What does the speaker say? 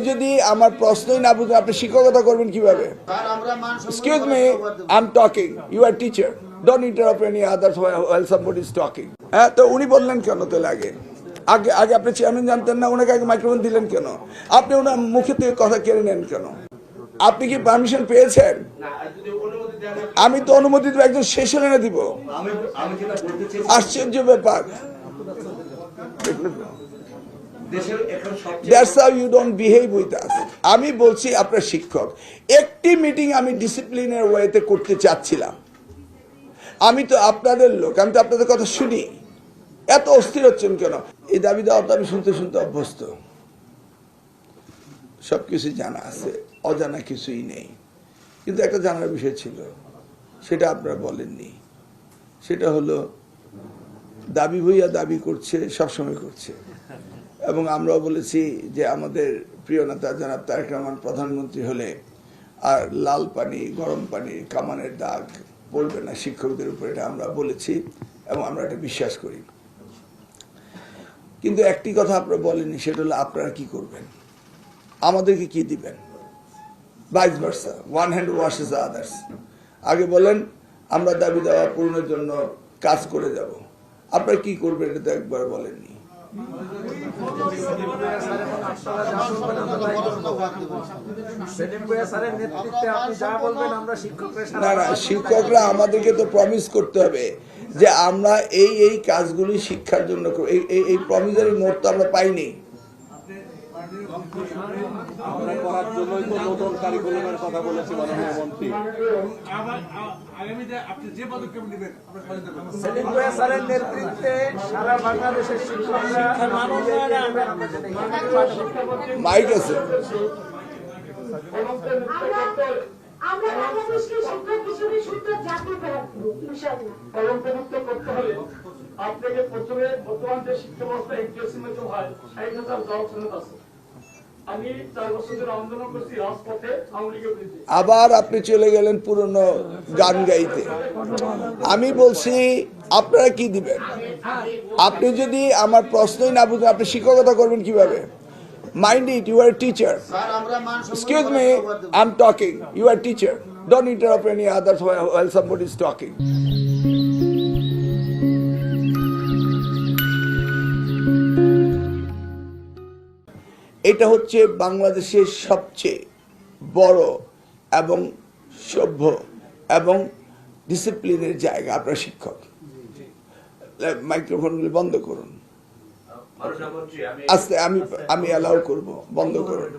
যদি আমার প্রশ্নই না বুঝে আপনি শিক্ষকতা করবেন কিভাবে? Excuse me, I am talking, you are teacher, don't interrupt any others while somebody is talking. হ্যাঁ, তো উনি বললেন কেন? তো আগে আগে আগে আপনি চেয়ারম্যান জানতেন না? ওনাকে আগে মাইক্রোফোন দিলেন কেন? আপনি ওনার মুখে থেকে কথা কেড়ে নেন কেন? আপনি কি পারমিশন পেয়েছেন? আমি তো অনুমতি দেবো, একজন শেষ হলে দিব। আশ্চর্য ব্যাপার। That's how you don't behave with us. আমি বলছি আপনার শিক্ষক, একটি মিটিং আমি ডিসিপ্লিনের ওয়েতে করতে চাচ্ছিলাম। আমি তো আপনাদের লোক, আমি তো আপনাদের কথা শুনি। এত অস্থির হচ্ছেন কেন? এই দাবি দাওয়া তো আমি শুনতে শুনতে অভ্যস্ত। সবকিছু জানা আছে, অজানা কিছুই নেই। কিন্তু একটা জানার বিষয় ছিল, সেটা আপনারা বলেননি। সেটা হলো দাবি ভইয়া দাবি করছে, সবসময় করছে। এবং আমরাও বলেছি যে আমাদের প্রিয় নেতা জনাব তারেক রহমান প্রধানমন্ত্রী হলে আর লাল পানি, গরম পানি, কামানের দাগ পড়বে না শিক্ষকদের উপর, এটা আমরা বলেছি এবং আমরা এটা বিশ্বাস করি। কিন্তু একটি কথা আপনারা বলেননি, সেটা হলো আপনারা কি করবেন, আমাদেরকে কি দিবেন। Vice versa, one hand washes the others. আগে বলেন আমরা দাবি দেওয়া পূরণের জন্য কাজ করে যাব, আপনারা কি করবেন এটা তো একবার বলেননি। না না, শিক্ষকরা আমাদেরকে তো প্রমিস করতে হবে যে আমরা এই এই কাজগুলি শিক্ষার জন্য করব। এই প্রমিসারি নোট তো আমরা পাইনি। আমরা করার জন্যই তো নতুন কারিকুলামের কথা বলেছি মাননীয় মন্ত্রী। আগামীতে আপনি যে পদক্ষেপ নেবেন সেলিম ভাই স্যারের নেতৃত্বে সারা বাংলাদেশের শিক্ষকরা মাইক আছে। আমরা বাংলাদেশকে শিক্ষক হিসেবে শুদ্ধ জাতি কলঙ্কমুক্ত করতে হলে আপনাকে প্রথমে বর্তমান যে শিক্ষা ব্যবস্থা এনটিএসসি হয় ৬০,০০০ জব সনদ আছে। আমি ৪ বছর ধরে আন্দোলন করছি রাজপথে আওয়ামী লীগের বিরুদ্ধে। আবার আপনি চলে গেলেন পুরনো গান গাইতে। আমি বলছি আপনারা কি দিবেন? আপনি যদি আমার প্রশ্নই না বুঝেন আপনি শিক্ষকতা করবেন কিভাবে? Mind it, you are a teacher. Excuse me, I'm talking. You are a teacher. Don't interrupt any others while somebody is talking. এটা হচ্ছে বাংলাদেশের সবচেয়ে বড় এবং সভ্য এবং ডিসিপ্লিনের জায়গা। আপনার শিক্ষক, মাইক্রোফোনগুলি বন্ধ করুন। আস্তে আমি অ্যালাউ করব, বন্ধ করুন।